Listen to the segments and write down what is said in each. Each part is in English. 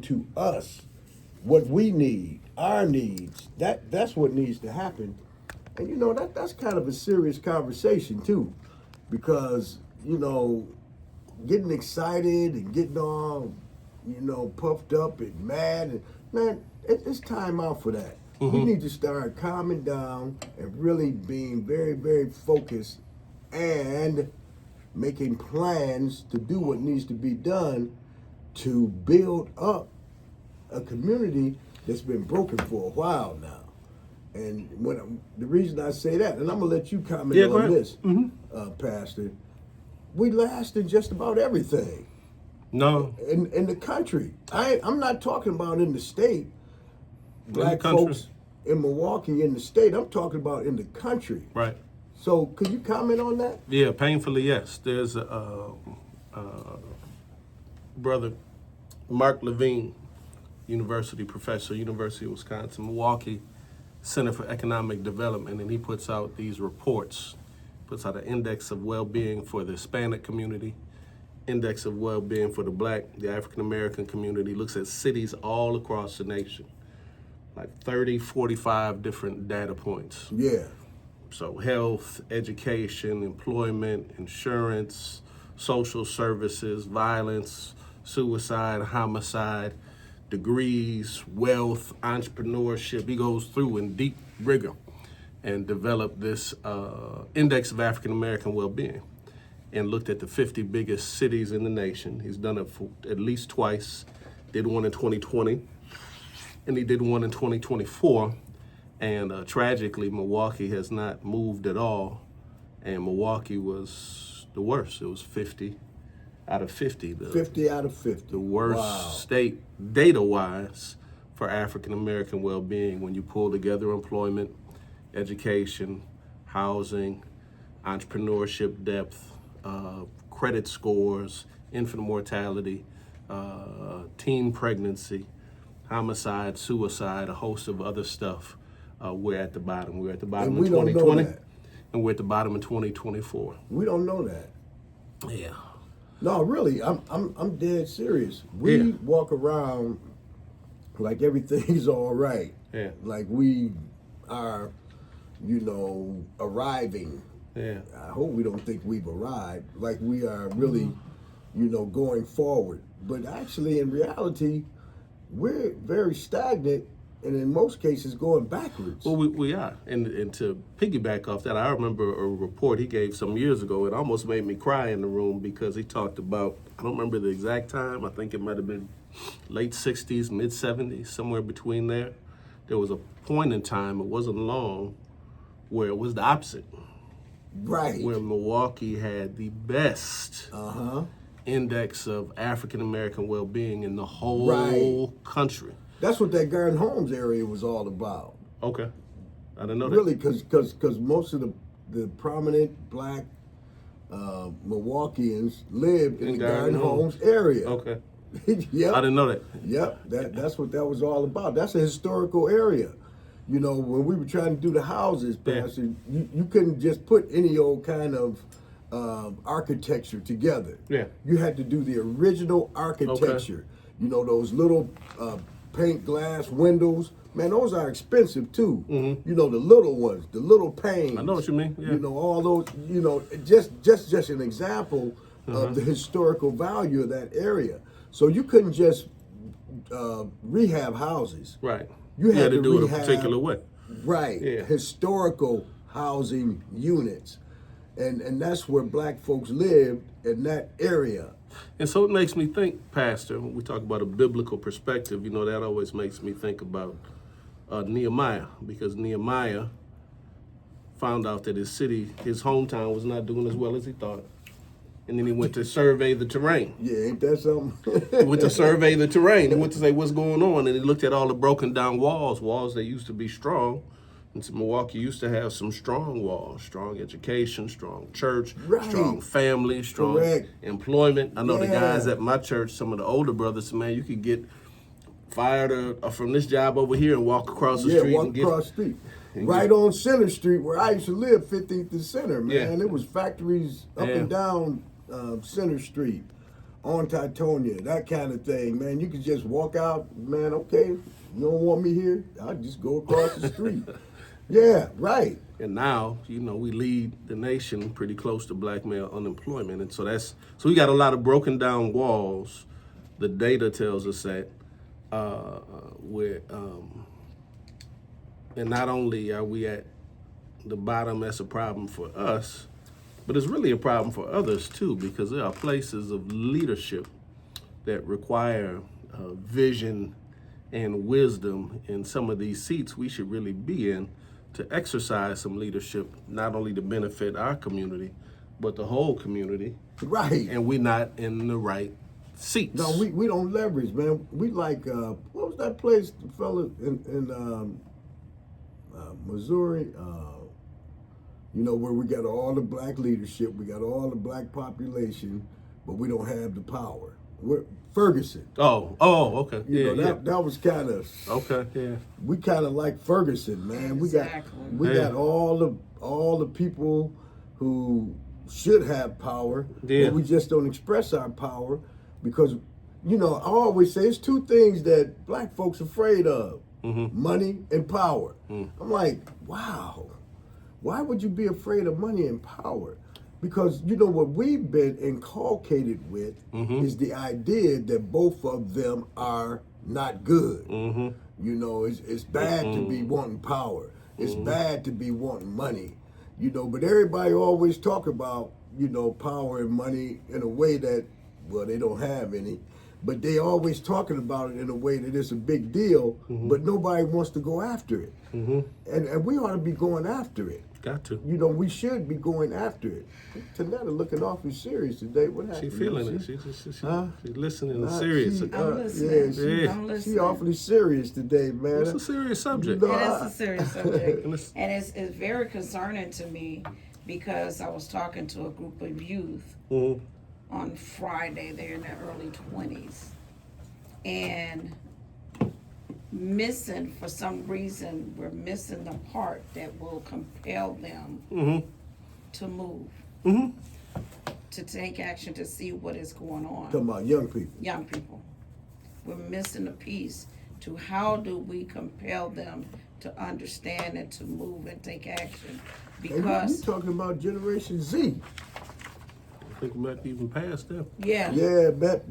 to us what we need, our needs. That's what needs to happen. And that's kind of a serious conversation too, because getting excited and getting all puffed up and mad, and man, it's time out for that. We need to start calming down and really being very, very focused and making plans to do what needs to be done to build up a community that's been broken for a while now. And the reason I say that, and I'm gonna let you comment on this, Pastor, we last in just about everything. No. In the country. I'm not talking about in the state. Black folks in Milwaukee in the state. I'm talking about in the country. Right. So could you comment on that? Yeah, painfully, yes. There's a brother, Mark Levine, university professor, University of Wisconsin, Milwaukee Center for Economic Development, and he puts out these reports, puts out an index of well-being for the Hispanic community, index of well-being for the African-American community, looks at cities all across the nation, like 30, 45 different data points. Yeah. So health, education, employment, insurance, social services, violence, suicide, homicide, degrees, wealth, entrepreneurship. He goes through in deep rigor and developed this index of African-American well-being and looked at the 50 biggest cities in the nation. He's done it for at least twice. Did one in 2020, and he did one in 2024. And tragically, Milwaukee has not moved at all. And Milwaukee was the worst. It was 50 out of 50. 50 out of 50. The worst state, data-wise, for African-American well-being when you pull together employment, education, housing, entrepreneurship depth, credit scores, infant mortality, teen pregnancy, homicide, suicide, a host of other stuff. We're at the bottom. We're at the bottom in 2020, and we're at the bottom in 2024. We don't know that. Yeah. No, really, I'm dead serious. We walk around like everything's all right. Yeah. Like we are, arriving. Yeah. I hope we don't think we've arrived. Like we are really, going forward. But actually, in reality, we're very stagnant, and in most cases going backwards. Well, we are. And to piggyback off that, I remember a report he gave some years ago. It almost made me cry in the room because he talked about, I don't remember the exact time, I think it might have been late 60s, mid 70s, somewhere between there. There was a point in time, it wasn't long, where it was the opposite. Right. Where Milwaukee had the best index of African-American well-being in the whole country. That's what that Garden Homes area was all about. Okay. I didn't know that. Really, because most of the prominent black Milwaukeeans lived in the Garden Homes area. Okay. Yep. I didn't know that. Yep. That's what that was all about. That's a historical area. When we were trying to do the houses, Pastor, you couldn't just put any old kind of architecture together. Yeah. You had to do the original architecture. Okay. Those little paint glass windows, man, those are expensive too. The little ones, the little panes. I know what you mean. Yeah. All those. Just an example of the historical value of that area. So you couldn't just rehab houses. Right. You had to do rehab, it a particular way. Right. Yeah. Historical housing units, and that's where black folks lived in that area. And so it makes me think, Pastor, when we talk about a biblical perspective, that always makes me think about Nehemiah, because Nehemiah found out that his hometown, was not doing as well as he thought. And then he went to survey the terrain. Yeah, ain't that something? He went to survey the terrain. He went to say what's going on, and he looked at all the broken down walls that used to be strong. And so Milwaukee used to have some strong walls, strong education, strong church, strong family, strong employment. I know the guys at my church, some of the older brothers, man, you could get fired from this job over here and walk across the street. Yeah, walk across the street. Right on Center Street, where I used to live, 15th and Center, man. It was factories up and down Center Street. on Titonia, that kind of thing, man. You could just walk out, man, okay, you don't want me here, I'll just go across the street. Yeah, right. And now, we lead the nation pretty close to black male unemployment. And so we got a lot of broken down walls. The data tells us that and not only are we at the bottom, that's a problem for us, but it's really a problem for others too, because there are places of leadership that require vision and wisdom in some of these seats we should really be in to exercise some leadership, not only to benefit our community, but the whole community. Right. And we're not in the right seats. No, we don't leverage, man. We like, what was that place, the fella in Missouri? Where we got all the black leadership, we got all the black population, but we don't have the power. Ferguson. Oh, okay. That was kind of okay. Yeah, we kind of like Ferguson, man. Exactly. We got all the people who should have power, yeah. but we just don't express our power because I always say it's two things that black folks are afraid of: money and power. I'm like, wow, why would you be afraid of money and power? Because what we've been inculcated with is the idea that both of them are not good. It's bad to be wanting power. It's bad to be wanting money. But everybody always talk about, power and money in a way that, well, they don't have any. But they always talking about it in a way that it's a big deal, but nobody wants to go after it. And we ought to be going after it. Got to. We should be going after it. Tanetta looking awfully serious today. What happened? She feeling it. She's listening and serious. I'm listening. I'm listening. She awfully serious today, man. It's a serious subject. It is a serious subject. And it's very concerning to me because I was talking to a group of youth on Friday. They're in their early 20s. And for some reason, we're missing the part that will compel them to move, to take action, to see what is going on. Talking about young people. Young people. We're missing a piece to how do we compel them to understand and to move and take action. Because you're talking about Generation Z. I think we might be even past them. Yeah. Yeah, but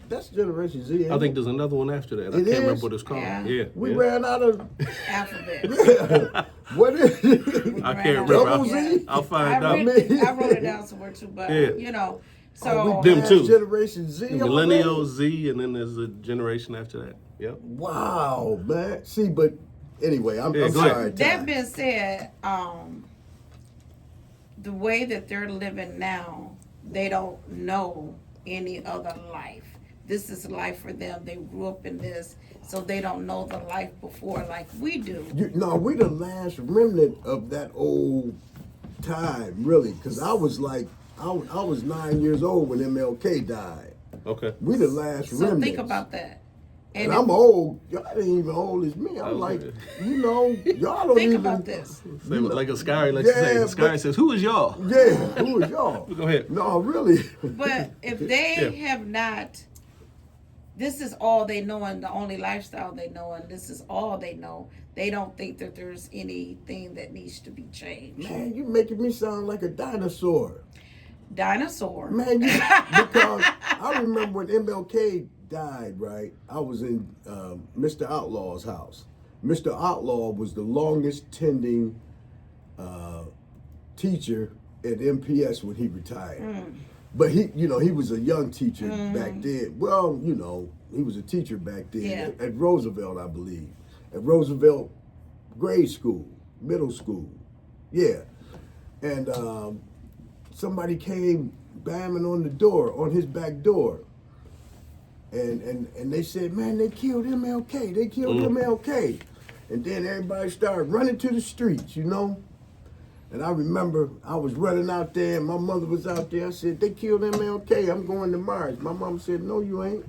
that's Generation Z. I think there's another one after that. I can't remember what it's called. Yeah. We ran out of Alphabet. What is it? I can't remember. Double Z? I'll find out. I wrote it down somewhere too, but so we them too. Generation Z. Millennial Z, and then there's a generation after that. Yep. Wow, man. See, but anyway, I'm go sorry. ahead. that being said, the way that they're living now, they don't know any other life. This is life for them. They grew up in this, so they don't know the life before like we do. We the last remnant of that old time, really, because I was like, I was 9 years old when MLK died. Okay. We the last remnant. So think about that. And I'm old. Y'all ain't even old as me. I'm like, y'all don't think even. about this. Like a Scary, like you say. Scary says, "Who is y'all?" Yeah, who is y'all? Go ahead. No, really. But if they have not, this is all they know and the only lifestyle they know and this is all they know, they don't think that there's anything that needs to be changed. Man, you making me sound like a dinosaur. Dinosaur. Man, because I remember when MLK died, right? I was in Mr. Outlaw's house. Mr. Outlaw was the longest tending teacher at MPS when he retired. But he was a young teacher back then. Well, he was a teacher back then at Roosevelt, I believe. At Roosevelt grade school, middle school. Yeah. And somebody came bamming on the door, on his back door. And they said, man, they killed MLK. They killed MLK. And then everybody started running to the streets, And I remember I was running out there and my mother was out there. I said, they killed MLK. I'm going to march. My mom said, no, you ain't.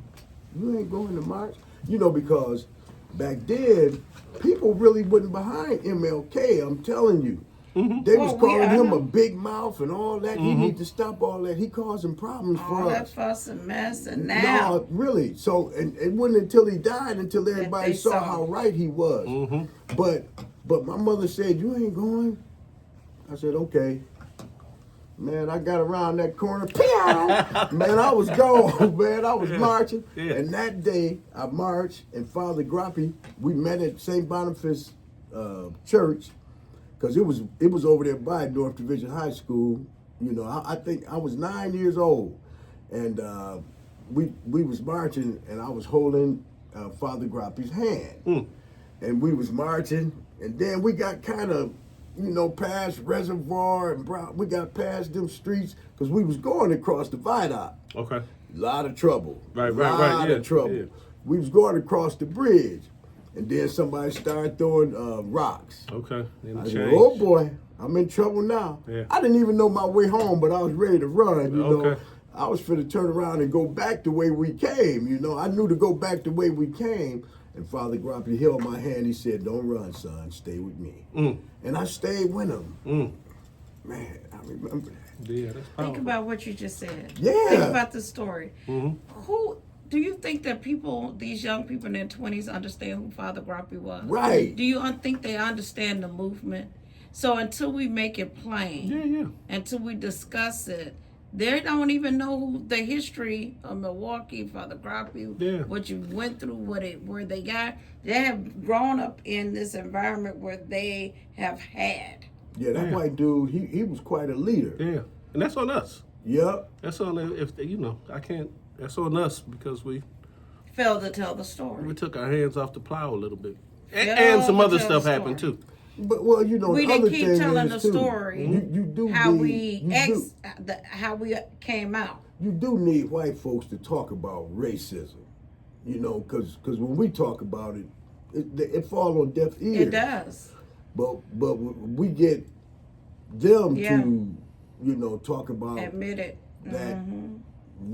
You ain't going to march. Because back then, people really wasn't behind MLK, I'm telling you. They was Oh, calling I him know. a big mouth and all that. He need to stop all that. He causing problems All for that us. fuss and mess, and No, now really. So, and it wasn't until he died until everybody they saw saw. how right he was. But my mother said, "You ain't going." I said, "Okay." Man, I got around that corner. Pew! Man, I was gone. Man, I was marching. Yeah. And that day, I marched, and Father Grappi, we met at St. Boniface Church, because it was over there by North Division High School. You know, I think I was 9 years old, and we was marching, and I was holding Father Grappi's hand, and we was marching, and then we got kind of, past Reservoir and Brown. We got past them streets because we was going across the viaduct. Okay. A lot of trouble. Right. Lot Yeah, of trouble. yeah. We was going across the bridge, and then somebody started throwing rocks. Okay. I said, "Oh boy, I'm in trouble now." Yeah. I didn't even know my way home, but I was ready to run. You know, Okay. I was finna turn around and go back the way we came. You know, I knew to go back the way we came. And Father Grappi held my hand. He said, "Don't run, son. Stay with me." And I stayed with him. Man, I remember that. Yeah, that's powerful. think about what you just said. Yeah. Think about the story. Who do you think that these young people in their 20s, understand who Father Grappi was? Right. Do you think they understand the movement? So until we make it plain, Yeah. until we discuss it, they don't even know the history of Milwaukee, Father Grappi, Yeah. what you went through, where they got. They have grown up in this environment where they have had. Yeah, that white dude, he was quite a leader. Yeah. And that's on us. Yep. That's on I can't. That's on us because we Failed to tell the story. took our hands off the plow a little bit, and Yeah, some other tell stuff the happened story. too. But well, We the didn't other keep thing telling is, the too, story. You do How need, how we came out. you do need white folks to talk about racism. You know, because when we talk about it, it falls on deaf ears. It does. But we get them Yeah. to talk about Admit it. that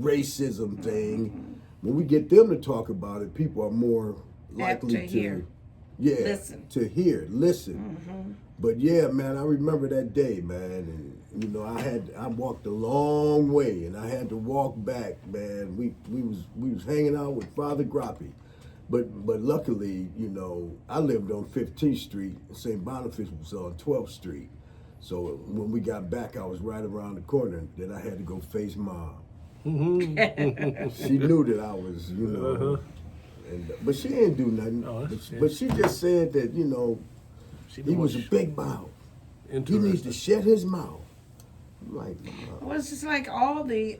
racism thing. When we get them to talk about it, people are more likely to hear. Listen. to hear, listen. But yeah, man, I remember that day, man, and I walked a long way, and I had to walk back, man. We was hanging out with Father Grappi, but luckily, I lived on 15th Street, and St. Boniface was on 12th Street. So when we got back, I was right around the corner. Then I had to go face Mom. She knew that I was, but she didn't do nothing. But she just said that, he was a big mouth. He needs to shut his mouth. I'm like, Well, it's just like all the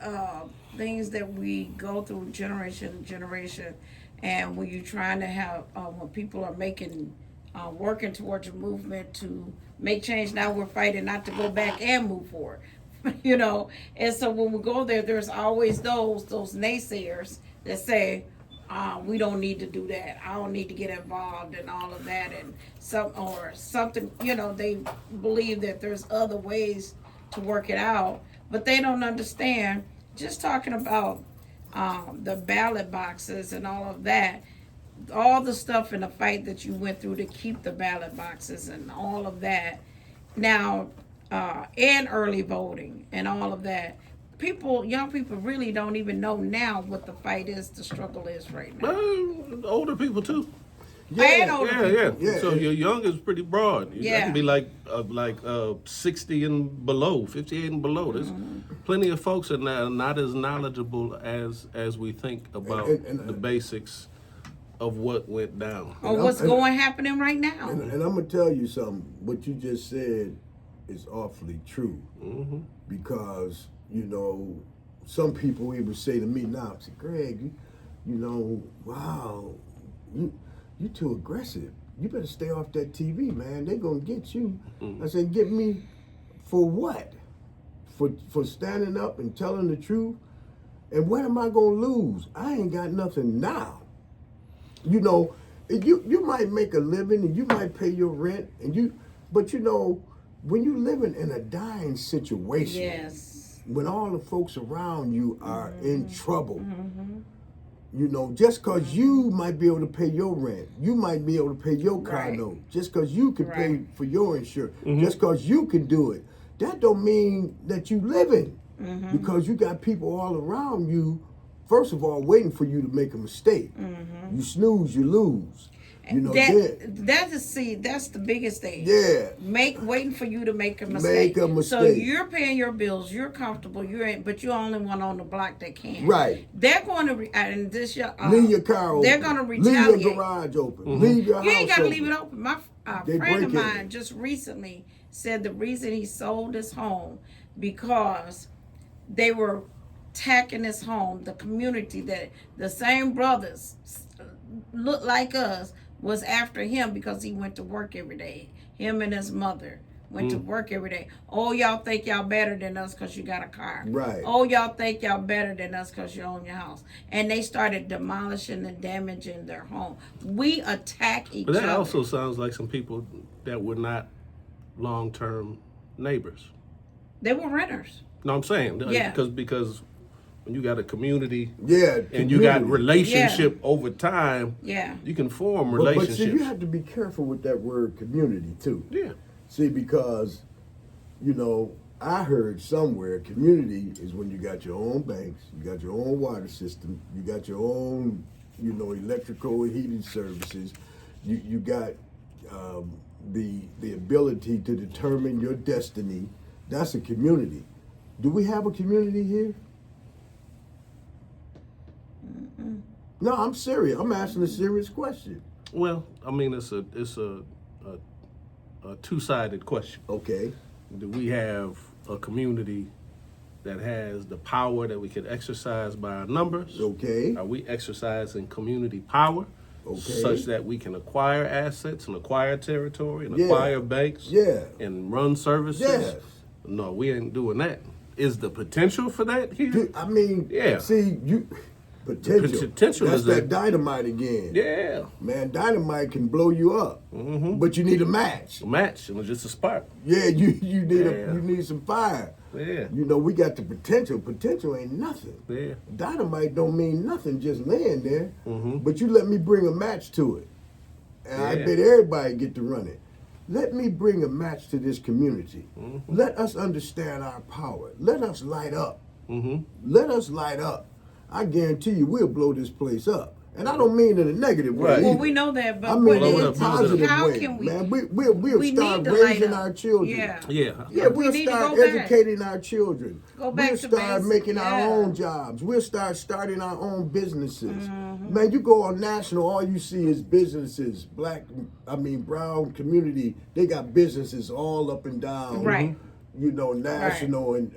things that we go through generation to generation, and when you're trying to have, when people are working towards a movement to make change, now we're fighting not to go back and move forward. And so when we go there, there's always those naysayers that say, we don't need to do that. I don't need to get involved in all of that, and something. They believe that there's other ways to work it out, but they don't understand. Just talking about the ballot boxes and all of that, all the stuff in the fight that you went through to keep the ballot boxes and all of that. Now, and early voting and all of that. Young people really don't even know now what the fight is, the struggle is right now. Older people too. And older people. Yeah. So your young is pretty broad. That Yeah. can be like 60 and below, 58 and below. There's plenty of folks that are not as knowledgeable as we think about the basics of what went down. Or what's happening right now. and I'm gonna tell you something. What you just said is awfully true, because some people even say to me now, say, "Greg, wow, you too aggressive. You better stay off that TV, man. They gonna get you." I said, "Get me for what? For standing up and telling the truth? And what am I gonna lose? I ain't got nothing now. You might make a living and you might pay your rent but when you living in a dying situation, Yes. when all the folks around you are in trouble, You know, just because you might be able to pay your rent, you might be able to pay your car Right. note, just because you can pay Right. for your insurance, just because you can do it, that don't mean that you living. Because you got people all around you, first of all, waiting for you to make a mistake. You snooze, you lose. You know, That's the biggest thing. yeah. Waiting for you to make a mistake. Make a mistake. So you're paying your bills, you're comfortable, but you're only one on the block that can. Right. They're going to Leave your car open. They're going to retaliate. Leave your garage open. Leave your house You ain't got to open. leave it open. My They friend of break in. mine just recently said the reason he sold his home because they were attacking his home, the community that the same brothers look like us was after him because he went to work every day. Him and his mother went to work every day. Oh, y'all think y'all better than us because you got a car. Right. Oh, y'all think y'all better than us because you own your house. And they started demolishing and damaging their home. We attack each But that other. also sounds like some people that were not long-term neighbors. They were renters. No, I'm saying Yeah. because when you got a community Yeah. and you got community. relationship over time, Yeah. you can form But relationships. see, you have to be careful with that word community too. Yeah. See, because, you know, I heard somewhere community is when you got your own banks, you got your own water system, you got your own, you know, electrical and heating services, you got the ability to determine your destiny. That's a community. Do we have a community here? No, I'm serious. I'm asking a serious question. Well, I mean, it's a two-sided question. Okay. Do we have a community that has the power that we can exercise by our numbers? Okay. Are we exercising community power Okay. such that we can acquire assets and acquire territory and Yeah. acquire banks Yeah. and run services? Yes. No, we ain't doing that. Is the potential for that here? I mean, Yeah. see, potential. Potential That's is that a- dynamite again. Yeah. Man, dynamite can blow you up, but you need a match. A match. It was just a spark. Yeah, you need Yeah. you need some fire. Yeah. You know, we got the potential. Potential ain't nothing. Yeah. Dynamite don't mean nothing just laying there. But you let me bring a match to it, and I Yeah. bet everybody get to run it. Let me bring a match to this community. Let us understand our power. Let us light up. Let us light up. I guarantee you, we'll blow this place up. And I don't mean in a negative way. Right. Well, either. we know that, but I mean what in blow it a up, blow it up. positive how way, can we? man. We'll We start need to light raising up. our children. Yeah. Yeah. Yeah, we'll need to start go back. educating our children. Go back We'll to start basics, making yeah. our own jobs. We'll start starting our own businesses. Mm-hmm. Man, you go on national, all you see is businesses. Brown community, they got businesses all up and down. Right. You know, national and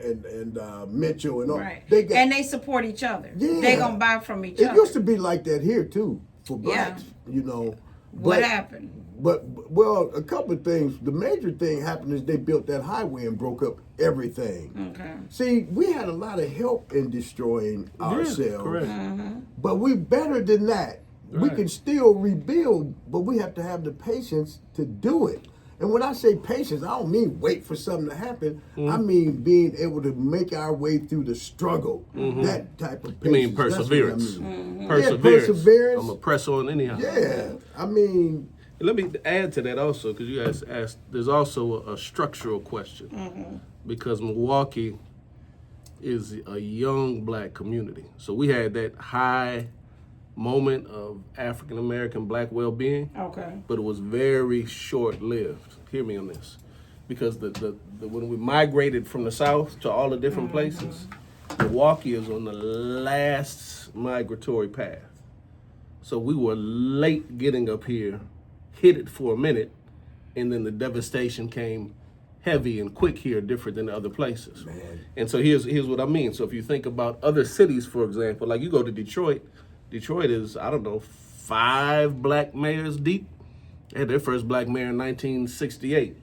Mitchell and all. Right. They got, And they support each other. Yeah. They gonna buy from each it other. used to be like that here too for Yeah. blacks. You know. What happened? But well, a couple of things. The major thing happened is they built that highway and broke up everything. Okay. See, we had a lot of help in destroying ourselves, correct. but we better than that. We Right. can still rebuild, but we have to have the patience to do it. And when I say patience, I don't mean wait for something to happen. I mean being able to make our way through the struggle. That type of patience. You mean That's what I perseverance. mean. Perseverance. Yeah, perseverance. I'm going to press on anyhow. Yeah, I mean, Let me add to that also, because you guys asked, there's also a structural question. Because Milwaukee is a young black community. So we had that high moment of African American black well-being, Okay. but it was very short-lived. Hear me on this. Because the when we migrated from the South to all the different places, Milwaukee is on the last migratory path. So we were late getting up here, hit it for a minute, and then the devastation came heavy and quick here, different than the other places. Man. And so here's what I mean. So if you think about other cities, for example, like you go to Detroit, Detroit is, I don't know, 5 black mayors deep. They had their first black mayor in 1968.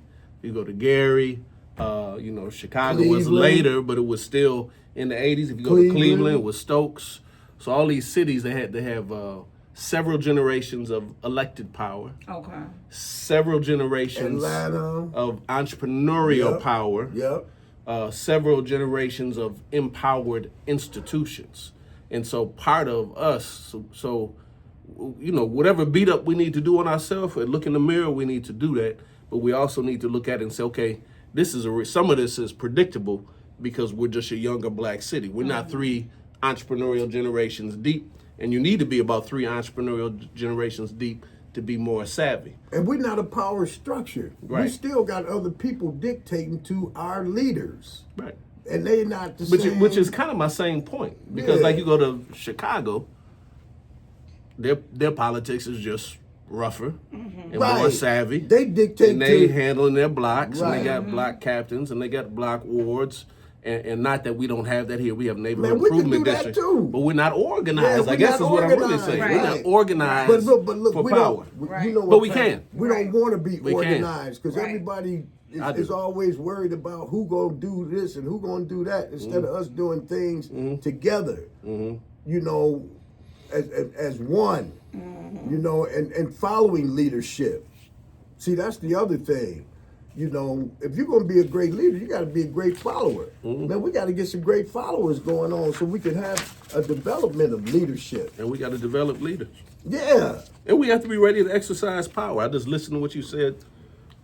You go to Gary, Chicago was Cleveland. later, but it was still in the 80s. If you go to Cleveland. Cleveland, it was Stokes. So all these cities, they have several generations of elected power, Okay. several generations Atlanta. of entrepreneurial Yep. power, Yep. several generations of empowered institutions. And so part of us, so whatever beat up we need to do on ourselves and look in the mirror, we need to do that. But we also need to look at it and say, okay, some of this is predictable because we're just a younger black city. We're not 3 entrepreneurial generations deep, and you need to be about 3 entrepreneurial generations deep to be more savvy. And we're not a power structure. Right. We still got other people dictating to our leaders. Right. And they're not the same. Which is kind of my same point. Because like you go to Chicago, their politics is just rougher and more savvy. They dictate and they handling their blocks, Right. and they got block captains, and they got block wards. And not that we don't have that here. We have neighborhood we can improvement do that districts, too. but we're not organized. Yeah, I guess is we're what not I'm really organized. saying. Right. We're not organized but look, for we power. don't. You know what, But we can. We don't want to be We can. organized because Right. everybody I do. is always worried about who gonna do this and who gonna do that instead of us doing things together. You know, as one. You know, and following leadership. See, that's the other thing. You know, if you're going to be a great leader, you got to be a great follower. Man, we got to get some great followers going on so we can have a development of leadership. And we got to develop leaders. Yeah. And we have to be ready to exercise power. I just listened to what you said.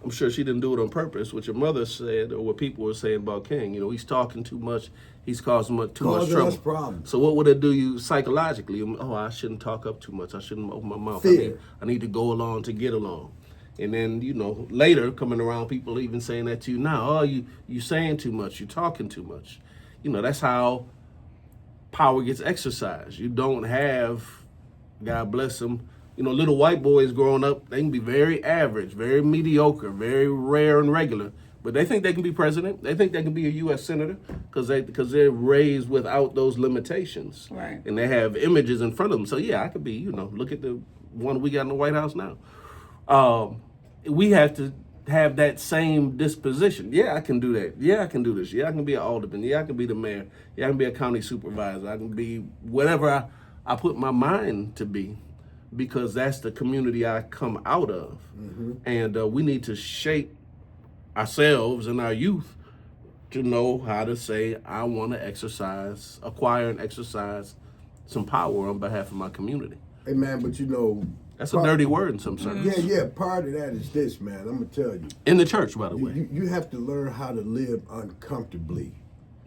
I'm sure she didn't do it on purpose. What your mother said, or what people were saying about King. You know, he's talking too much. He's causing too much trouble. Us problems. So what would it do you psychologically? Oh, I shouldn't talk up too much. I shouldn't open my mouth. Fear. I need to go along to get along. And then, later coming around, people even saying that to you now. Oh, you saying too much. You talking too much. That's how power gets exercised. You don't have, God bless them, little white boys growing up, they can be very average, very mediocre, very rare and regular, but they think they can be president. They think they can be a U.S. senator because they're raised without those limitations. Right. And they have images in front of them. So, yeah, I could be, look at the one we got in the White House now. We have to have that same disposition. Yeah, I can do that. Yeah, I can do this. Yeah, I can be an alderman. Yeah, I can be the mayor. Yeah, I can be a county supervisor. I can be whatever I put my mind to be, because that's the community I come out of. And we need to shape ourselves and our youth to know how to say, I want to acquire and exercise some power on behalf of my community. Hey, man, but That's a dirty word in some circles. Yeah. Part of that is this, man. I'm going to tell you. In the church, by the way. You have to learn how to live uncomfortably.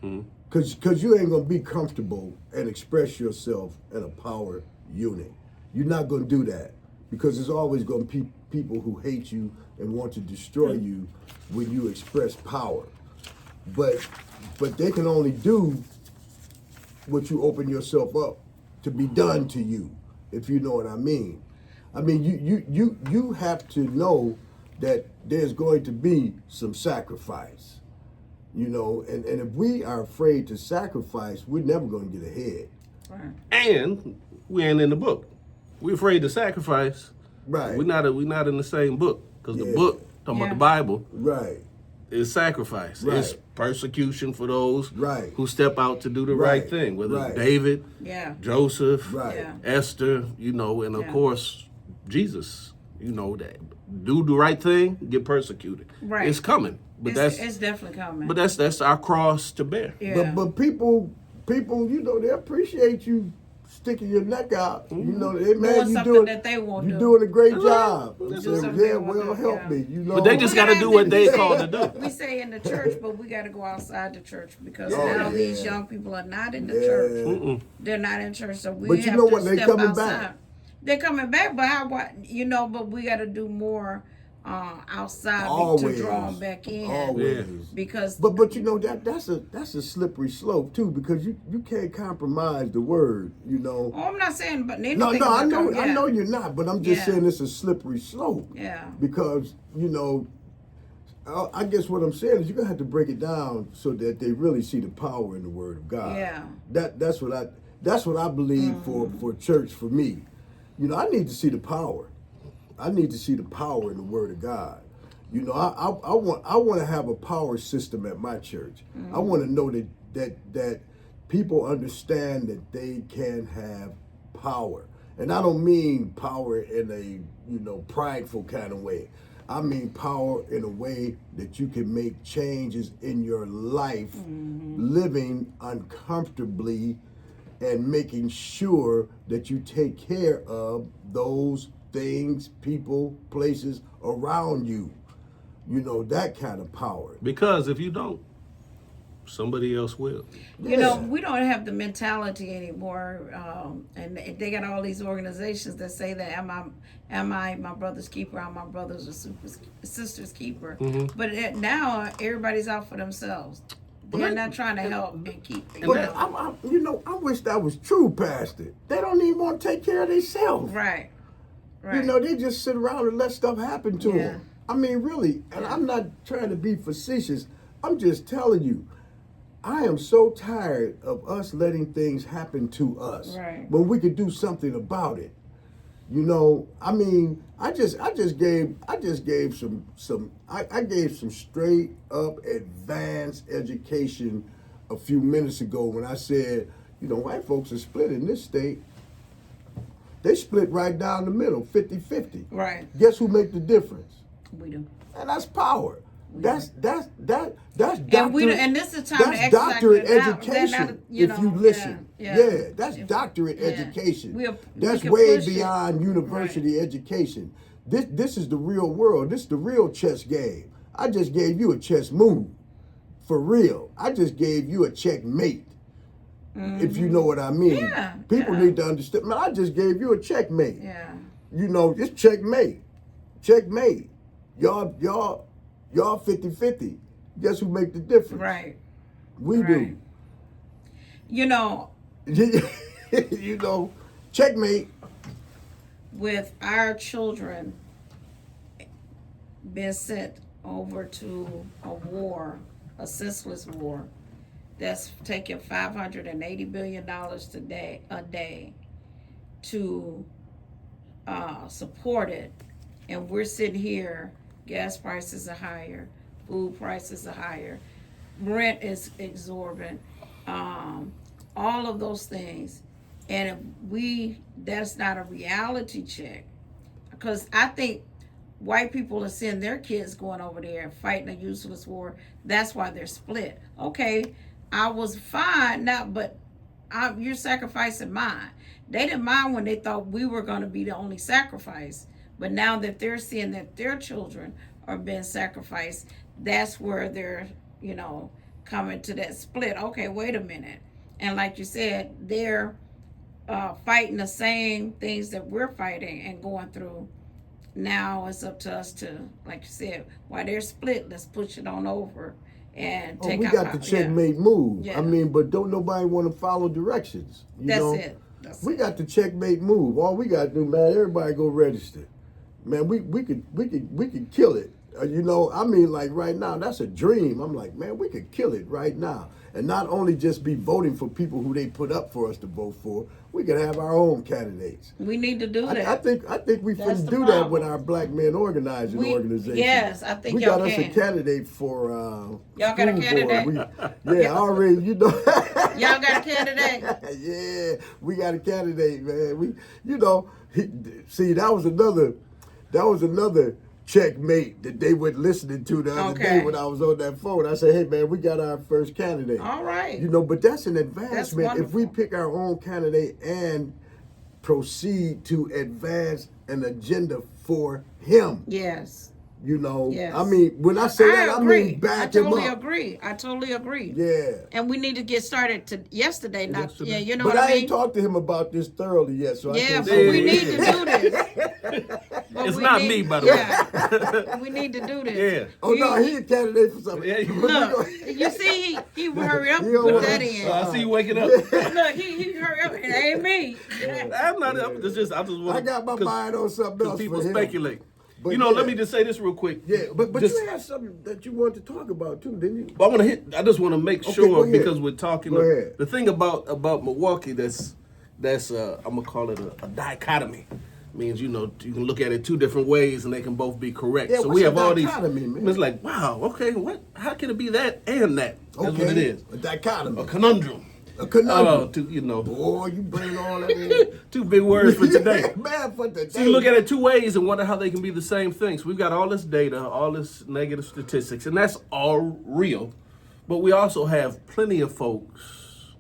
Because you ain't going to be comfortable and express yourself in a power unit. You're not going to do that because there's always going to be people who hate you and want to destroy you when you express power. But they can only do what you open yourself up to be done to you, if you know what I mean. I mean, you have to know that there's going to be some sacrifice, and if we are afraid to sacrifice, we're never going to get ahead. Right. And we ain't in the book. We're afraid to sacrifice. Right. We're not in the same book, because the Yeah. book, talking about the Bible, Right. is sacrifice. Right. It's persecution for those Right. who step out to do the right thing, whether Right. it's David, Yeah. Joseph, Right. Yeah. Esther, and of Yeah. course, Jesus, that do the right thing, get persecuted. Right. It's coming. But It's definitely coming. But that's our cross to bear. Yeah. But people, they appreciate you sticking your neck out. They man, Doing you something doing that they won't you're do. doing a great job. Do I something said, they yeah, won't well, do, help yeah. me. But they just got to do what they called to do. We say in the church, but we got to go outside the church because Oh, now yeah. these young people are not in the Yeah. church. They're not in church, so we But you have know to what? They step coming outside. back. They're coming back, but but we got to do more outside Always. to draw them back in. Always. Because But that's a slippery slope too, because you can't compromise the word. oh, I'm not saying, but anything. No, I know, yeah. I know you're not, but I'm just Yeah. saying it's a slippery slope. Yeah. Because I guess what I'm saying is you're gonna have to break it down so that they really see the power in the Word of God. Yeah. That's what I believe for church for me. I need to see the power. I need to see the power in the Word of God. I want to have a power system at my church. I want to know that people understand that they can have power. And I don't mean power in a prideful kind of way. I mean power in a way that you can make changes in your life, living uncomfortably and making sure that you take care of those things, people, places around you. You know, that kind of power. Because if you don't, somebody else will. You know, we don't have the mentality anymore, and they got all these organizations that say that am I my brother's keeper? I'm my brother's or sister's keeper. But now everybody's out for themselves. They're not trying to help and keep. But I wish that was true, Pastor. They don't even want to take care of themselves. Right. You know, they just sit around and let stuff happen to them. I mean, really, and I'm not trying to be facetious. I'm just telling you, I am so tired of us letting things happen to us when we could do something about it. You know, I mean, I gave some straight up advanced education a few minutes ago when I said, you know, white folks are split in this state. They split right down the middle, 50-50. Right. Guess who make the difference? We do. And that's power. That's doctorate. And this is time that's to doctorate extract education. if you listen, that's doctorate education. That's way beyond university education. This is the real world. This is the real chess game. I just gave you a chess move, for real. I just gave you a checkmate. If you know what I mean. People need to understand. Man, I just gave you a checkmate. You know, it's checkmate. Checkmate. Y'all 50-50. Guess who make the difference? Right. We do. You know. You know, checkmate. With our children being sent over to a war, a senseless war, that's taking $580 billion a day to support it, and we're sitting here. Gas prices are higher, food prices are higher, rent is exorbitant, all of those things. And if that's not a reality check, because I think white people are seeing their kids going over there and fighting a useless war. That's why they're split. Okay, I was fine now, but you're sacrificing mine. They didn't mind when they thought we were going to be the only sacrifice. But now that they're seeing that their children are being sacrificed, that's where they're, you know, coming to that split. Okay, wait a minute. And like you said, they're fighting the same things that we're fighting and going through. Now it's up to us to, like you said, while they're split, let's push it on over and take we got the checkmate move. I mean, but don't nobody want to follow directions. That's it. We got the checkmate move. All we got to do, man, everybody go register. Man, we could kill it. You know, I mean, like right now, that's a dream. I'm like, man, we could kill it right now. And not only just be voting for people who they put up for us to vote for, we could have our own candidates. We need to do that. I think we finna do that with our Black Men Organizing organization. Yes, I think we y'all got can. us a candidate for y'all got a candidate? Already, you know. Y'all got a candidate? Yeah, we got a candidate, man. See, that was another checkmate that they were listening to the other day when I was on that phone. I said, hey, man, we got our first candidate. All right. You know, but that's an advancement. If we pick our own candidate and proceed to advance an agenda for him. Yes. You know, I mean, when I say that, I mean back him up. I totally agree. Yeah. And we need to get started yesterday. Yeah, you know but what I mean? ain't talked to him about this thoroughly yet, so yeah, I but we need to do this. It's not me, by the way. We need to do this. Yeah. Oh, no, he a candidate for something. Yeah, look, you see, he hurry up and put that in. I see you waking up. Look, he hurry up. It ain't me. I'm not. I just want. I got my mind on something else. People for him. speculate. But you know, let me just say this real quick. Yeah, but you had something that you wanted to talk about too, didn't you? I just want to make sure because we're talking. The thing about Milwaukee that's I'm gonna call it a dichotomy. Means you can look at it two different ways and they can both be correct. Yeah, so we have all these. Man? It's like wow, okay, what? How can it be that and that? That's what it is. A dichotomy. A conundrum. A conundrum. Boy, you bring all that. Two big words for today. Man, for today. So you look at it two ways and wonder how they can be the same things. We've got all this data, all this negative statistics, and that's all real. But we also have plenty of folks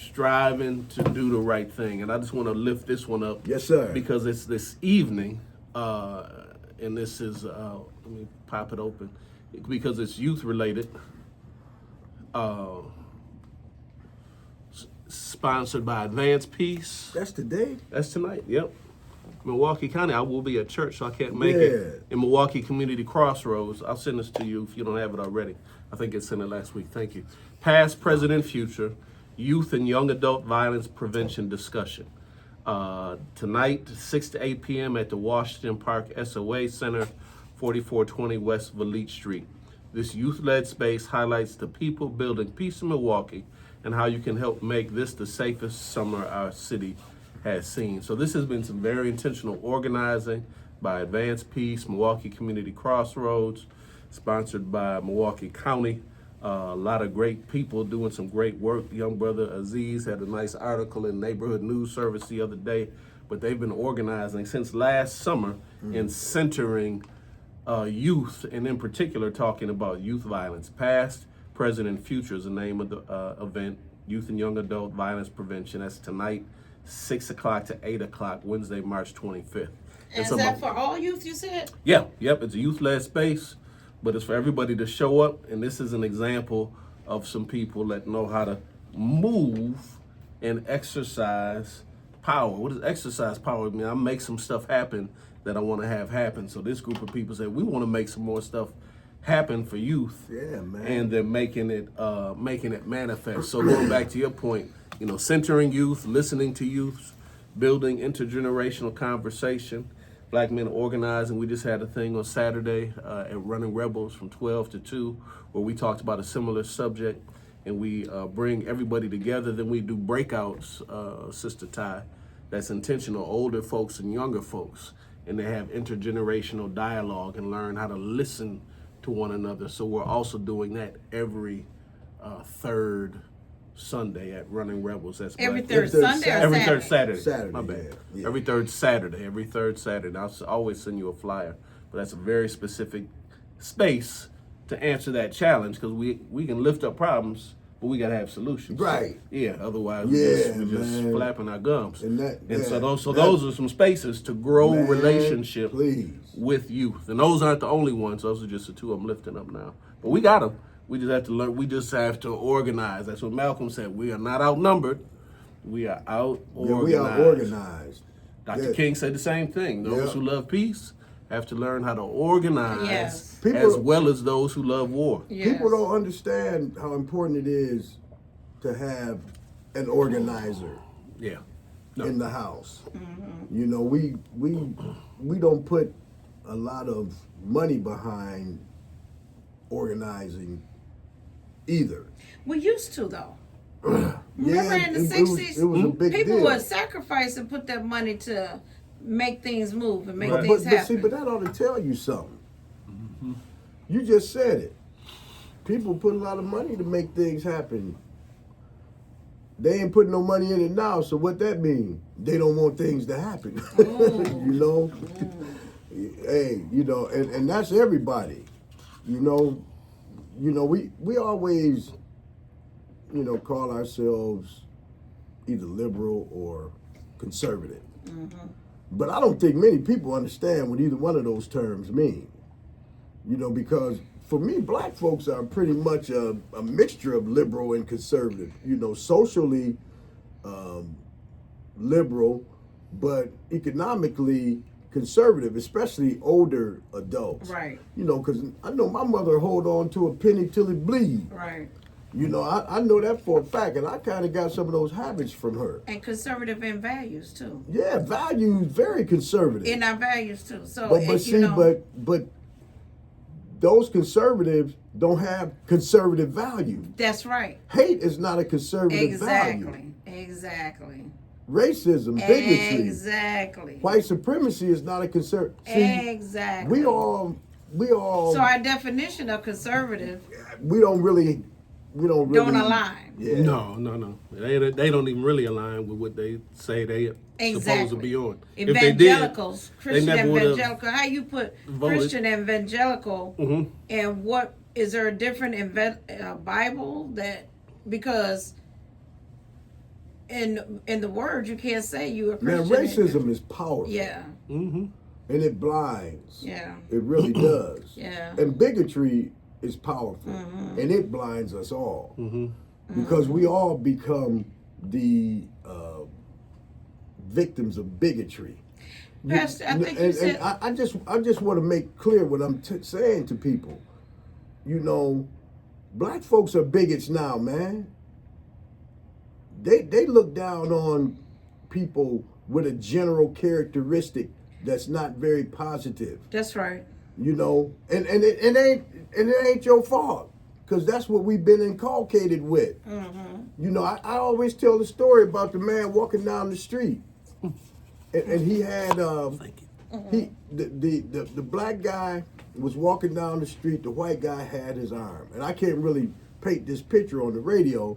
striving to do the right thing. And I just want to lift this one up. Yes, sir. Because it's this evening, and this is, let me pop it open, because it's youth related. Sponsored by Advanced Peace. That's today? That's tonight, yep. Milwaukee County, I will be at church, so I can't make it. In Milwaukee Community Crossroads. I'll send this to you if you don't have it already. I think it's sent it last week. Thank you. Past, present, and future. Youth and young adult violence prevention discussion. Tonight, 6 to 8 p.m. at the Washington Park SOA Center, 4420 West Valete Street. This youth-led space highlights the people building peace in Milwaukee and how you can help make this the safest summer our city has seen. So this has been some very intentional organizing by Advanced Peace, Milwaukee Community Crossroads, sponsored by Milwaukee County. A lot of great people doing some great work. Young brother Aziz had a nice article in Neighborhood News Service the other day, but they've been organizing since last summer in centering youth, and in particular talking about youth violence. Past, present, and future is the name of the event. Youth and Young Adult Violence Prevention. That's tonight, 6 o'clock to 8 o'clock, Wednesday, March 25th. And is that for all youth, you said? Yeah, yep. It's a youth-led space, but it's for everybody to show up. And this is an example of some people that know how to move and exercise power. What does exercise power mean? I make some stuff happen that I want to have happen. So this group of people said, we want to make some more stuff happen for youth. Yeah, man. And they're making it manifest. So going back to your point, centering youth, listening to youth, building intergenerational conversation, Black men organizing. We just had a thing on Saturday at Running Rebels from 12 to 2 where we talked about a similar subject, and we bring everybody together. Then we do breakouts, Sister Ty, that's intentional, older folks and younger folks, and they have intergenerational dialogue and learn how to listen to one another. So we're also doing that every third Sunday at Running Rebels. That's every third Sunday or every Saturday? third Saturday. Saturday, My bad. yeah. Every third Saturday. I'll always send you a flyer, but that's a very specific space to answer that challenge, because we can lift up problems, but we gotta have solutions. Right. Yeah. Otherwise, Yeah, we're just man. flapping our gums. So those are some spaces to grow man, relationship please. with youth, and those aren't the only ones. Those are just the two I'm lifting up now. But we got them. We just have to learn. We just have to organize. That's what Malcolm said. We are not outnumbered. We are out organized. We are organized. Dr. King said the same thing. Those who love peace have to learn how to organize, Yes. as well as those who love war. Yes. People don't understand how important it is to have an organizer Yeah. in the house. We don't put a lot of money behind organizing either. We used to, though. Remember in the 60s, it was a big people deal. would sacrifice and put their money to make things move and make But things happen. but that ought to tell you something. You just said it. People put a lot of money to make things happen. They ain't putting no money in it now, so what that mean? They don't want things to happen. Hey, and that's everybody. We always, call ourselves either liberal or conservative. But I don't think many people understand what either one of those terms mean. Because for me, black folks are pretty much a mixture of liberal and conservative. Socially liberal, but economically conservative, especially older adults. Right. Because I know my mother hold on to a penny till it bleed. Right. I know that for a fact, and I kind of got some of those habits from her. And conservative in values, too. Yeah, values, very conservative. In our values, too. So, but those conservatives don't have conservative values. That's right. Hate is not a conservative value. Exactly. Racism, bigotry. Exactly. White supremacy is not a conservative. Exactly. We all. So our definition of conservative We don't really don't align. Yeah. No. They don't even really align with what they say they supposed to be on. Evangelicals, Christian they never evangelical. How you put voted. Christian evangelical and what is there a different Bible that because in the word, you can't say you a Man, Christian. racism is powerful. Yeah. Mm-hmm. And it blinds. Yeah. It really does. Yeah. And bigotry is powerful. Mm-hmm. And it blinds us all. Mm-hmm. Because we all become the victims of bigotry. Pastor, I think you said. I just want to make clear what I'm saying to people. You know, black folks are bigots now, man. They look down on people with a general characteristic that's not very positive. That's right. You know, and it ain't your fault, because that's what we've been inculcated with. Mm-hmm. You know, I always tell the story about the man walking down the street, and he had the black guy was walking down the street. The white guy had his arm, and I can't really paint this picture on the radio,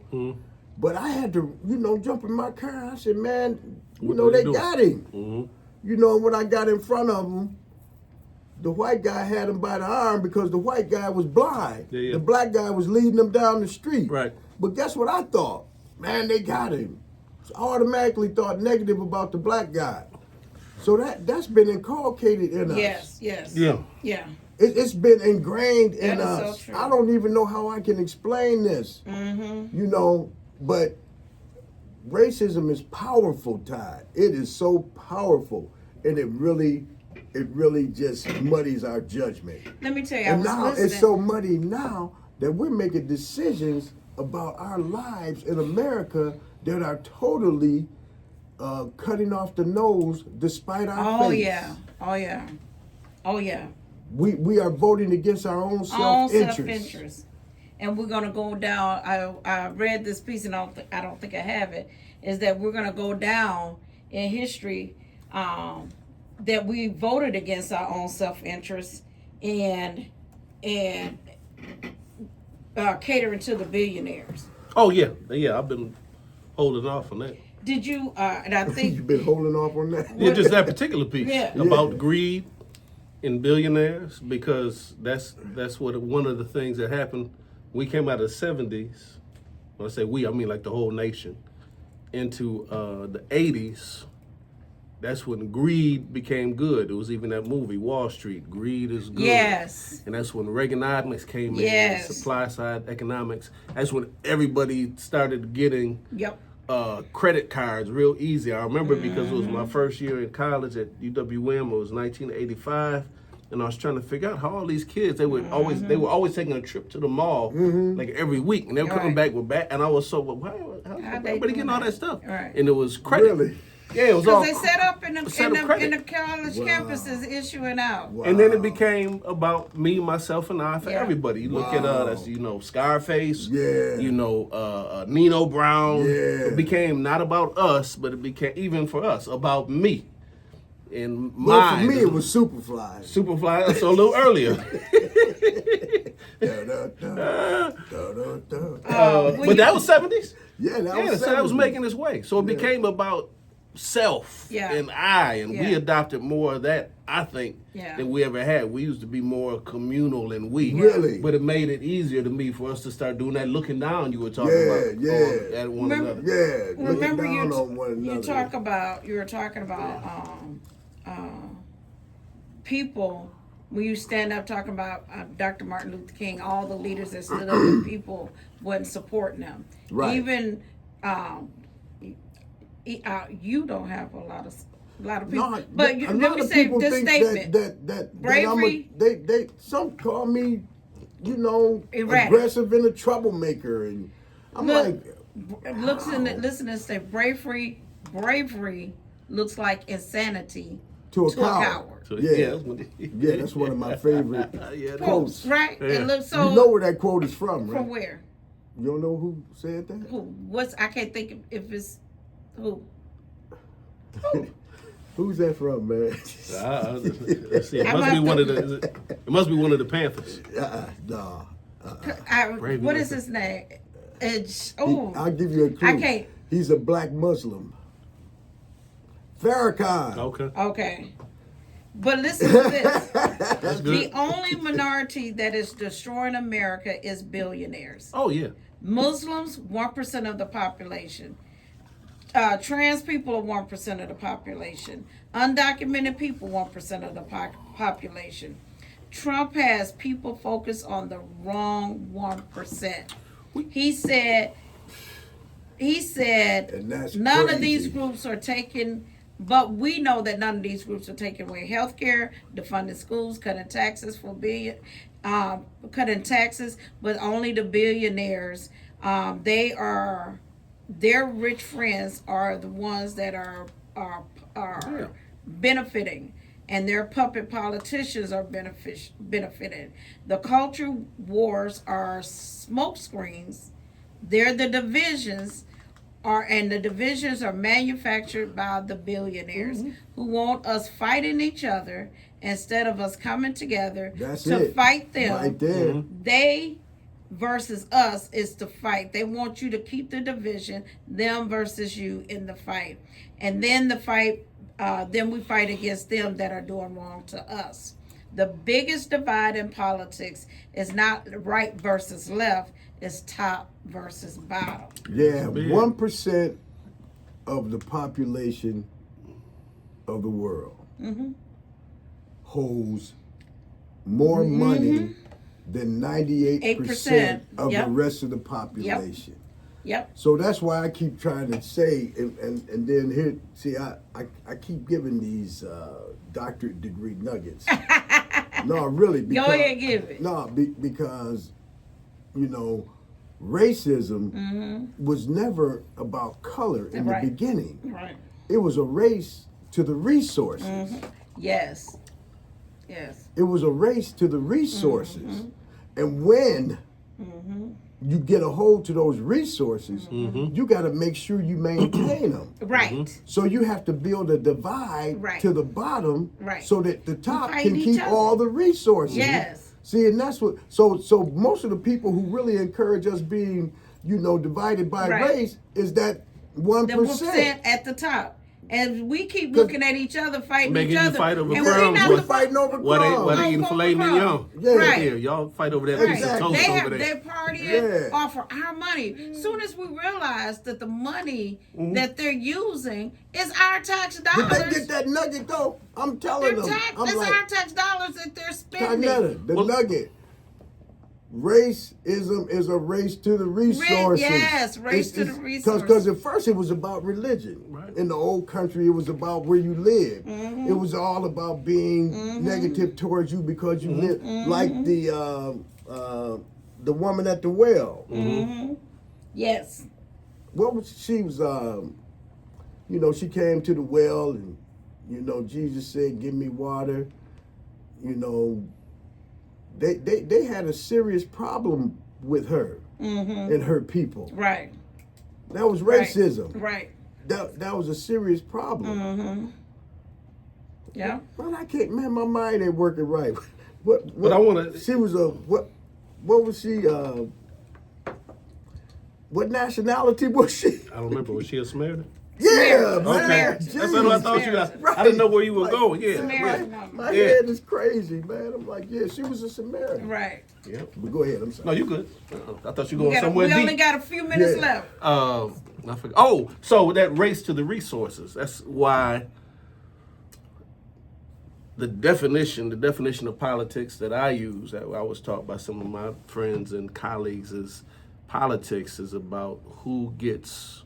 but I had to, you know, jump in my car. I said, man, they got him. Mm-hmm. You know, when I got in front of him, the white guy had him by the arm because the white guy was blind. Yeah. The black guy was leading him down the street. Right. But guess what I thought? Man, they got him. So I automatically thought negative about the black guy. So that's been inculcated in us. Yes. Yeah. Yeah. It's been ingrained in That is so us. true. I don't even know how I can explain this. Mm-hmm. You know, but racism is powerful, Ty. It is so powerful, and it really just muddies our judgment. Let me tell you, And I now was listening. it's so muddy now that we're making decisions about our lives in America that are totally cutting off the nose despite our Oh face. yeah. Oh yeah. Oh yeah. We are voting against our own Own self-interest. self-interest. And we're gonna go down. I read this piece, and I don't think I have it. Is that we're gonna go down in history that we voted against our own self-interest and catering to the billionaires. Oh yeah. I've been holding off on that. Did you? And I think You've been holding off on that? Yeah, just that particular piece Yeah. about greed in billionaires, because that's what one of the things that happened. We came out of the 70s. When I say we, I mean like the whole nation. Into the 80s, that's when greed became good. It was even that movie, Wall Street, Greed is Good. yes. And that's when Reaganomics came Yes. in, supply side economics. That's when everybody started getting Yep. credit cards real easy. I remember because it was my first year in college at UWM. It was 1985, and I was trying to figure out how all these kids they were always taking a trip to the mall like every week, and they were coming Right. back with back. And I was so how's How they everybody getting doing all that? that stuff? Right. And it was credit. Really? Yeah, it was all Because they set up in the credit. college campuses issuing out. Wow. And then it became about me, myself, and I for Yeah. everybody. You look at Wow. that's Scarface. Yeah. Nino Brown. Yeah. It became not about us, but it became even for us about me. And Well, mine. for me, it was Superfly. Superfly. So a little earlier. But that was 70s. Yeah, that Yeah, was so that was 70s. making its way. So it became about self Yeah. and I, and we Yeah. adopted more of that, I think, Yeah. than we ever had. We used to be more communal and we. Really? But it made it easier to me for us to start doing that looking down you were talking Yeah, about yeah. at one Remember- another. Yeah, looking Remember down on one you another. you were talking about people when you stand up talking about Dr. Martin Luther King, all the leaders that stood up and people wasn't supporting them. Right. Even you don't have a lot of people, No, but a let lot me of say people this think statement. that Bravery. they some call me, Erratic. aggressive and a troublemaker, and I'm Look, like, listen and say bravery looks like insanity to a to a coward. coward. So, Yeah. that's what Yeah, that's one of my favorite Yeah, quotes. Right? Yeah. It looks so. You know where that quote is from, right? From where? You don't know who said that? Who? What's? I can't think if it's who. Who's that from, man? Let's see. It I'm must be about one to- of the. It must be one of the Panthers. No. Brave What man. is his name? It's I'll give you a clue. I can't. He's a black Muslim. Farrakhan. Okay, Okay. But listen to this. that's The good. only minority that is destroying America is billionaires. Oh yeah. Muslims, 1% of the population. trans people are 1% of the population. Undocumented people 1% of the population. Trump has people focused on the wrong 1%. He said And that's none of crazy. these groups are taking, but we know that none of these groups are taking away health care, defunding schools, cutting taxes cutting taxes, but only the billionaires. Their rich friends are the ones that are benefiting, and their puppet politicians are benefiting. The culture wars are smoke screens. They're the divisions and the divisions are manufactured by the billionaires who want us fighting each other instead of us coming together to fight them. Right there. They versus us is to fight. They want you to keep the division, them versus you in the fight. And then then we fight against them that are doing wrong to us. The biggest divide in politics is not right versus left, it's top versus bottom. Yeah, 1% of the population of the world holds more money than 98% of the rest of the population. Yep. So that's why I keep trying to say, and then here, see, I keep giving these doctorate degree nuggets. No, really. Because, go ahead, give it. No, because, you know, racism was never about color in the beginning. Right. It was a race to the resources. Yes. Yes. It was a race to the resources. And when you get a hold to those resources, you got to make sure you maintain them. Right. So you have to build a divide to the bottom so that the top can keep all the resources. Yes. See, and that's what, so most of the people who really encourage us being, you know, divided by race is that 1%. The 1% at the top. And we keep looking at each other, fighting each other. Fight over and crumbs. We're fighting over crumbs. What they inflating in y'all? Yeah. Right. Here, y'all fight over that piece of toast over there. They're partying off of our money. As soon as we realize that the money that they're using is our tax dollars. Did they get that nugget though? I'm telling them. That's our tax dollars that they're spending. The nugget. Racism is a race to the resources. Yes, race to the resources. Because at first it was about religion. Right. In the old country, it was about where you lived. It was all about being negative towards you because you live like the woman at the well. Yes. What was she was? You know, she came to the well, and you know, Jesus said, "Give me water." You know. They had a serious problem with her and her people. Right. That was racism. Right. That was a serious problem. Yeah. Well, I can't, man, my mind ain't working right. What But I want to. she was what was she, what nationality was she? I don't remember. Was she a Samaritan? Yeah, man. Okay. That's what I thought you guys. I didn't know where you were going. Yeah. Samaritan Yeah. woman. My head is crazy, man. I'm like, yeah, she was a Samaritan. Right. Yeah. But go ahead, I'm sorry. No, you good. I thought you were going somewhere We deep. only got a few minutes left. I forgot. Oh, so that race to the resources. That's why the definition of politics that I use, that I was taught by some of my friends and colleagues, is politics is about who gets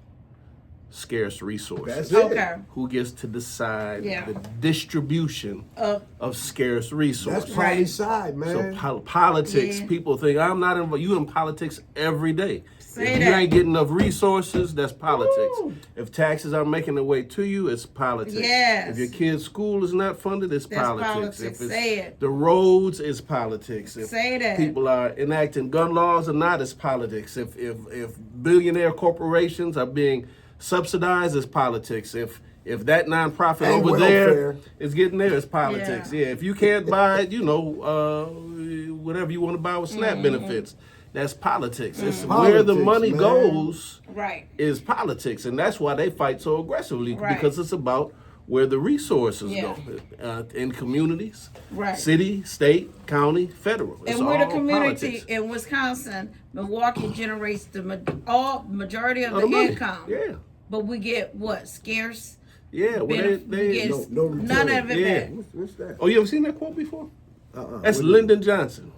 scarce resources. That's it. Okay. Who gets to decide the distribution of scarce resources. That's party side, man. So politics, people think I'm not involved. You in politics every day. Say If that. you ain't getting enough resources, that's politics. If taxes aren't making their way to you, it's politics. Yes. If your kid's school is not funded, it's That's politics. If it's Say it. the roads, it's politics. If Say that. people are enacting gun laws or not, it's politics. If billionaire corporations are being subsidized, it's politics. If that nonprofit And over welfare. there is getting there, it's politics. Yeah. If you can't buy, whatever you want to buy with SNAP benefits, that's politics. It's where the Politics, money man. goes Right. is politics, and that's why they fight so aggressively Right. because it's about where the resources Yeah. go in communities, Right. city, state, county, federal. It's And we're the all community politics. in Wisconsin. Milwaukee generates the majority of Of the money. income. Yeah. but we get what? Scarce? Yeah, well, We get No none return. of it Yeah. back. What's that? Oh, you ever seen that quote before? That's What is Lyndon Johnson.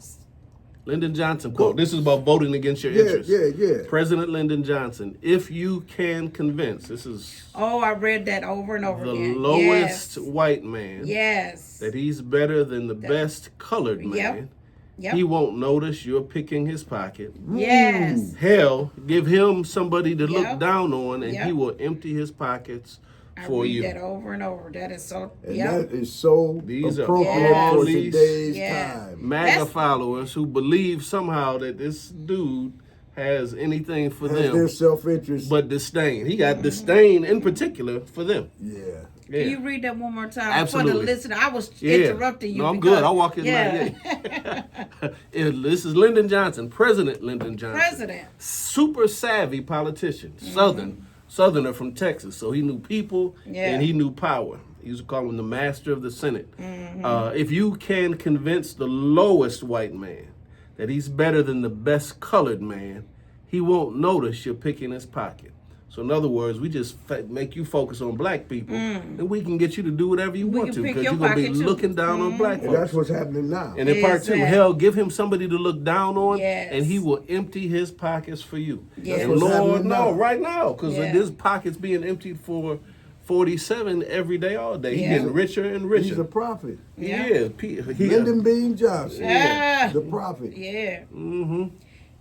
Lyndon Johnson quote. This is about voting against your interests. Yeah. President Lyndon Johnson. If you can convince, this is Oh, I read that over and over the again. lowest Yes. white man, Yes. that he's better than the best colored man, Yep. he won't notice you're picking his pocket. Yes. Hell, give him somebody to look Yep. down on, and he Yep. will empty his pockets I for read you. that over and over. That is so. And Yep. that is so These are appropriate all for these- today's Yeah. time. MAGA That's- followers who believe somehow that this dude has anything for Has them their self-interest. but disdain. He got disdain in particular for them. yeah. Yeah. Can you read that one more time Absolutely. for the listener? I was Yeah. interrupting you. No, I'm because- good. I'll walk his yeah. This is Lyndon Johnson, President Lyndon Johnson. President. Super savvy politician, Southerner from Texas. So he knew people Yeah. and he knew power. He used to call him the master of the Senate. If you can convince the lowest white man that he's better than the best colored man, he won't notice you're picking his pocket. So in other words, we just make you focus on black people, and we can get you to do whatever you want can to, pick because your you're going to be pocket, too. looking down on black And folks. that's what's happening now. And in part two, Exactly. hell, give him somebody to look down on, Yes. and he will empty his pockets for you. Yes. And That's what's Lord, happening no, now. right now, because Yeah. his pockets being emptied for 47 every day, all day. He's Yeah. getting richer and He's richer. a prophet. Yeah. He is. Lyndon B. Johnson. Yeah. The prophet. Yeah. Mm-hmm.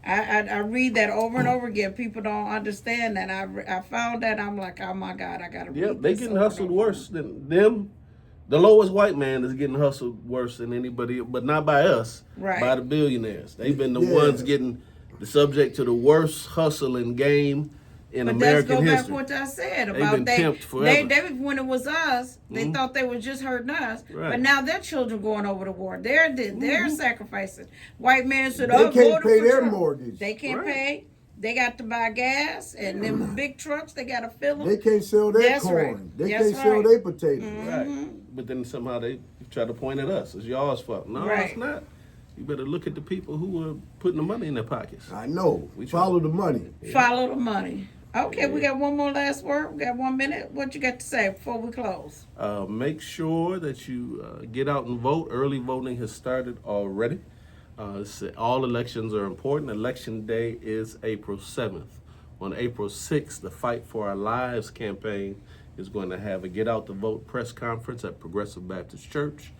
I read that over and over again. People don't understand that. I found that. I'm like, oh my God, I gotta read Yep, they this getting over and hustled over. worse than them. The lowest white man is getting hustled worse than anybody, but not by us, Right. by the billionaires. They've been the Yeah. ones getting the subject to the worst hustling game in But American let's go back history. to what I said They've about been pimped they forever. when it was us, they thought they were just hurting us. Right. But now their children going over to war. They're sacrificing. White man said, They "Oh, can't voted pay for their Trump." mortgage. They can't Right. pay. They got to buy gas and them big trucks. They got to fill them. They can't sell their That's corn. right. They That's can't sell right. their potatoes. Right. But then somehow they try to point at us. It's y'all's fault. No, Right. it's not. You better look at the people who are putting the money in their pockets. I know. We try- Follow the money. Follow the money. Okay, we got one more last word. We got 1 minute. What you got to say before we close? Make sure that you get out and vote. Early voting has started already. All elections are important. Election day is April 7th. On April 6th, the Fight for Our Lives campaign is going to have a Get Out the Vote press conference at Progressive Baptist Church,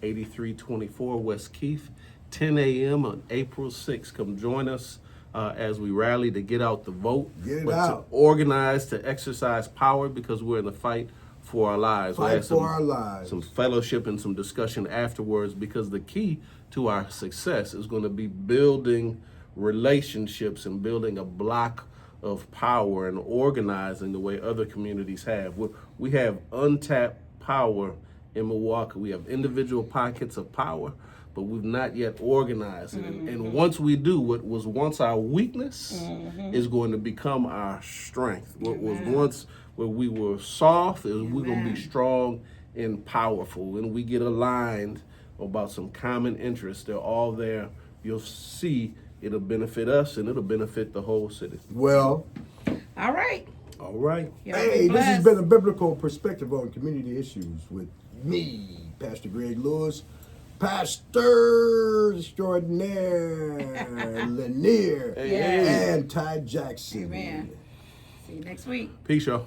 8324 West Keith, 10 a.m. on April 6th. Come join us as we rally to get out the vote. Get it but out. To organize, to exercise power, because we're in the fight for our lives. We'll Fight have some- for our lives. Some fellowship and some discussion afterwards, because the key to our success is going to be building relationships and building a block of power and organizing the way other communities have. We have untapped power in Milwaukee. We have individual pockets of power, but we've not yet organized it. And once we do, what was once our weakness is going to become our strength. What was once where we were soft, is we're going to be strong and powerful. When we get aligned about some common interests, they're all there. You'll see it'll benefit us and it'll benefit the whole city. Well, All right. All right. Y'all be hey, this has blessed. been a biblical perspective on community issues with me, Pastor Greg Lewis, Pastor Extraordinaire Lanier, Hey. and Ty Jackson. Amen. See you next week. Peace, y'all.